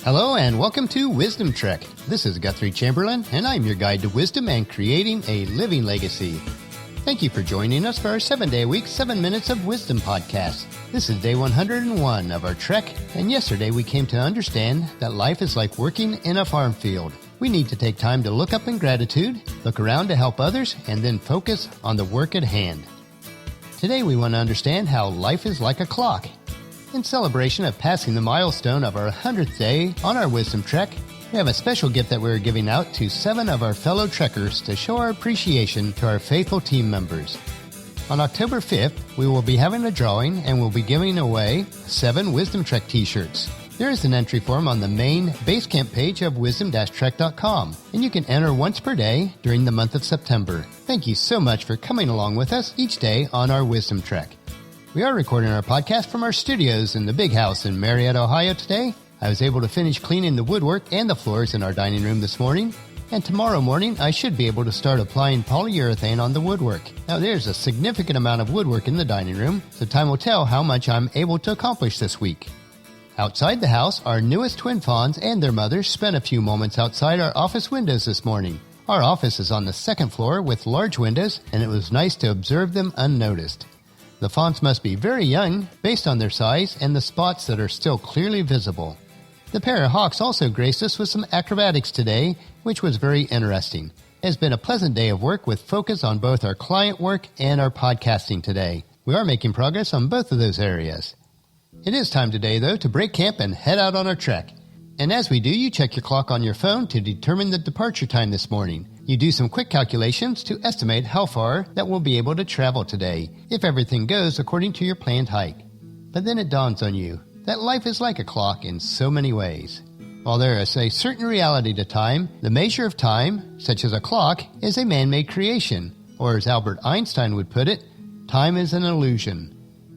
Hello and welcome to Wisdom Trek. This is Guthrie Chamberlain, and I'm your guide to wisdom and creating a living legacy. Thank you for joining us for our 7-day-a-week, 7 Minutes of Wisdom podcast. This is day 101 of our trek, and yesterday we came to understand that life is like working in a farm field. We need to take time to look up in gratitude, look around to help others, and then focus on the work at hand. Today we want to understand how life is like a clock. In celebration of passing the milestone of our 100th day on our Wisdom Trek, we have a special gift that we're giving out to 7 of our fellow trekkers to show our appreciation to our faithful team members. On October 5th, we will be having a drawing and we'll be giving away 7 Wisdom Trek t-shirts. There is an entry form on the main Basecamp page of wisdom-trek.com, and you can enter once per day during the month of September. Thank you so much for coming along with us each day on our Wisdom Trek. We are recording our podcast from our studios in the Big House in Marietta, Ohio today. I was able to finish cleaning the woodwork and the floors in our dining room this morning, and tomorrow morning I should be able to start applying polyurethane on the woodwork. Now there's a significant amount of woodwork in the dining room, so time will tell how much I'm able to accomplish this week. Outside the house, our newest twin fawns and their mothers spent a few moments outside our office windows this morning. Our office is on the 2nd floor with large windows, and it was nice to observe them unnoticed. The fawns must be very young based on their size and the spots that are still clearly visible. The pair of hawks also graced us with some acrobatics today, which was very interesting. It has been a pleasant day of work with focus on both our client work and our podcasting today. We are making progress on both of those areas. It is time today, though, to break camp and head out on our trek. And as we do, you check your clock on your phone to determine the departure time this morning. You do some quick calculations to estimate how far that we'll be able to travel today, if everything goes according to your planned hike. But then it dawns on you that life is like a clock in so many ways. While there is a certain reality to time, the measure of time, such as a clock, is a man-made creation, or as Albert Einstein would put it, time is an illusion.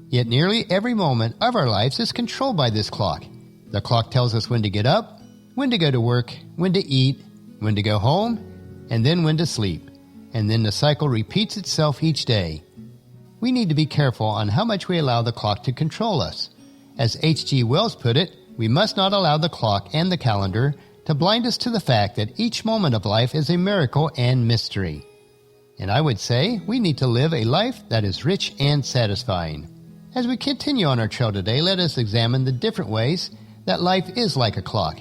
Yet nearly every moment of our lives is controlled by this clock. The clock tells us when to get up, when to go to work, when to eat, when to go home, and then when to sleep. And then the cycle repeats itself each day. We need to be careful on how much we allow the clock to control us. As H.G. Wells put it, we must not allow the clock and the calendar to blind us to the fact that each moment of life is a miracle and mystery. And I would say we need to live a life that is rich and satisfying. As we continue on our trail today, let us examine the different ways that life is like a clock.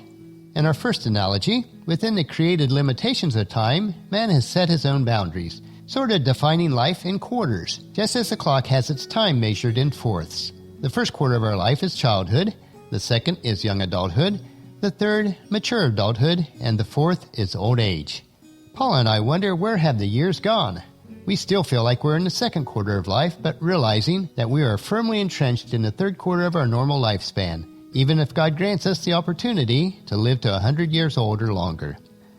In our first analogy, within the created limitations of time, man has set his own boundaries, sort of defining life in quarters, just as the clock has its time measured in fourths. The first quarter of our life is childhood, the second is young adulthood, the third, mature adulthood, and the fourth is old age. Paula and I wonder where have the years gone? We still feel like we're in the second quarter of life, but realizing that we are firmly entrenched in the third quarter of our normal lifespan, even if God grants us the opportunity to live to 100 years old or longer.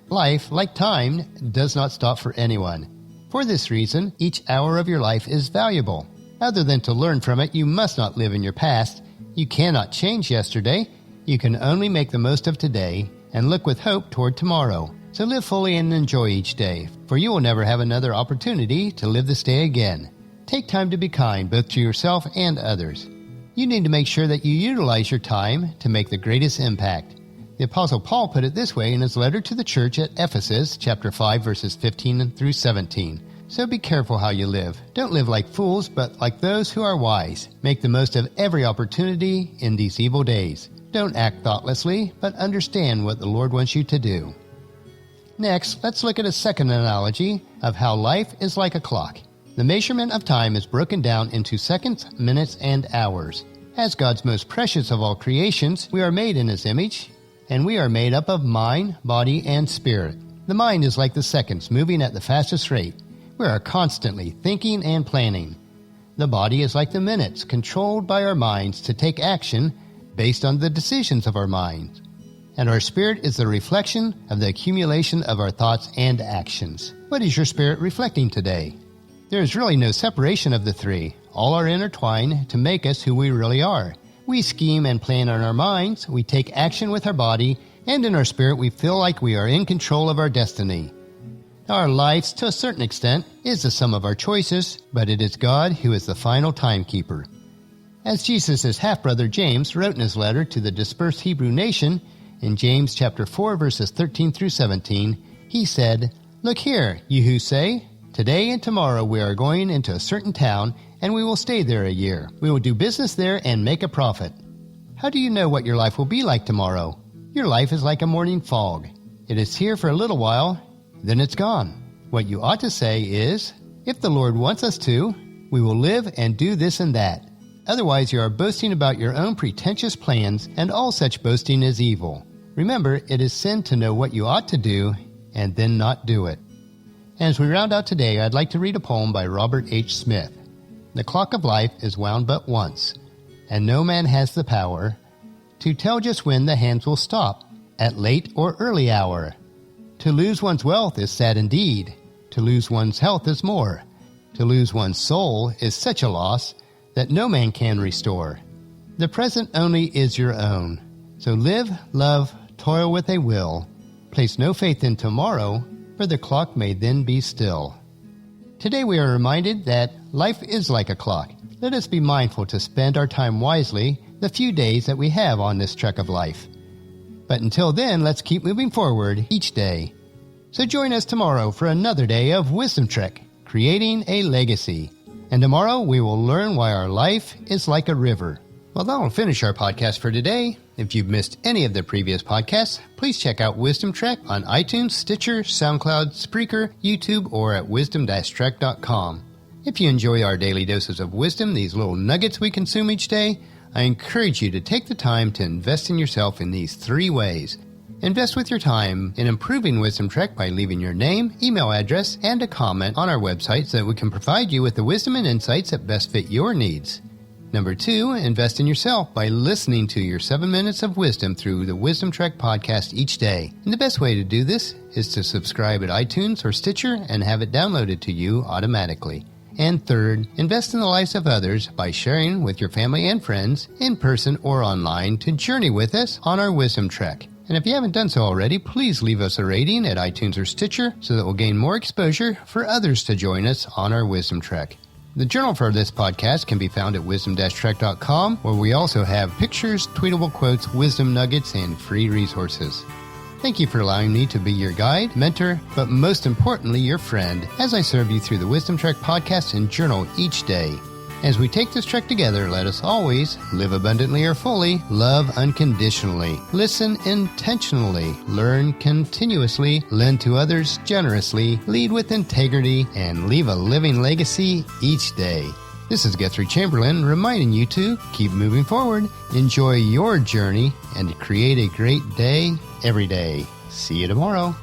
Life, like time, does not stop for anyone. For this reason, each hour of your life is valuable. Other than to learn from it, you must not live in your past. You cannot change yesterday. You can only make the most of today and look with hope toward tomorrow. So live fully and enjoy each day, for you will never have another opportunity to live this day again. Take time to be kind both to yourself and others. You need to make sure that you utilize your time to make the greatest impact. The Apostle Paul put it this way in his letter to the church at Ephesus, chapter 5, verses 15 through 17. So be careful how you live. Don't live like fools, but like those who are wise. Make the most of every opportunity in these evil days. Don't act thoughtlessly, but understand what the Lord wants you to do. Next, let's look at a second analogy of how life is like a clock. The measurement of time is broken down into seconds, minutes, and hours. As God's most precious of all creations, we are made in His image, and we are made up of mind, body, and spirit. The mind is like the seconds, moving at the fastest rate. We are constantly thinking and planning. The body is like the minutes, controlled by our minds to take action based on the decisions of our minds. And our spirit is the reflection of the accumulation of our thoughts and actions. What is your spirit reflecting today? There is really no separation of the three. All are intertwined to make us who we really are. We scheme and plan in our minds, we take action with our body, and in our spirit we feel like we are in control of our destiny. Our lives, to a certain extent, is the sum of our choices, but it is God who is the final timekeeper. As Jesus' half-brother James wrote in his letter to the dispersed Hebrew nation In James chapter 4, verses 13 through 17, he said, "Look here, you who say, 'Today and tomorrow we are going into a certain town, and we will stay there a year. We will do business there and make a profit.' How do you know what your life will be like tomorrow? Your life is like a morning fog. It is here for a little while, then it's gone. What you ought to say is, 'If the Lord wants us to, we will live and do this and that.' Otherwise you are boasting about your own pretentious plans, and all such boasting is evil. Remember, it is sin to know what you ought to do and then not do it." As we round out today, I'd like to read a poem by Robert H. Smith. "The clock of life is wound but once, and no man has the power to tell just when the hands will stop, at late or early hour. To lose one's wealth is sad indeed. To lose one's health is more. To lose one's soul is such a loss that no man can restore. The present only is your own. So live, love, toil with a will. Place no faith in tomorrow, for the clock may then be still." Today we are reminded that life is like a clock. Let us be mindful to spend our time wisely the few days that we have on this trek of life. But until then, let's keep moving forward each day. So join us tomorrow for another day of Wisdom Trek, creating a legacy. And tomorrow we will learn why our life is like a river. Well, that'll finish our podcast for today. If you've missed any of the previous podcasts, please check out Wisdom Trek on iTunes, Stitcher, SoundCloud, Spreaker, YouTube, or at wisdom-trek.com. If you enjoy our daily doses of wisdom, these little nuggets we consume each day, I encourage you to take the time to invest in yourself in these 3 ways. Invest with your time in improving Wisdom Trek by leaving your name, email address, and a comment on our website so that we can provide you with the wisdom and insights that best fit your needs. Number 2, invest in yourself by listening to your 7 minutes of wisdom through the Wisdom Trek podcast each day. And the best way to do this is to subscribe at iTunes or Stitcher and have it downloaded to you automatically. And third, invest in the lives of others by sharing with your family and friends, in person or online, to journey with us on our Wisdom Trek. And if you haven't done so already, please leave us a rating at iTunes or Stitcher so that we'll gain more exposure for others to join us on our Wisdom Trek. The journal for this podcast can be found at wisdom-trek.com, where we also have pictures, tweetable quotes, wisdom nuggets, and free resources. Thank you for allowing me to be your guide, mentor, but most importantly, your friend, as I serve you through the Wisdom Trek podcast and journal each day. As we take this trek together, let us always live abundantly or fully, love unconditionally, listen intentionally, learn continuously, lend to others generously, lead with integrity, and leave a living legacy each day. This is Guthrie Chamberlain reminding you to keep moving forward, enjoy your journey, and create a great day every day. See you tomorrow.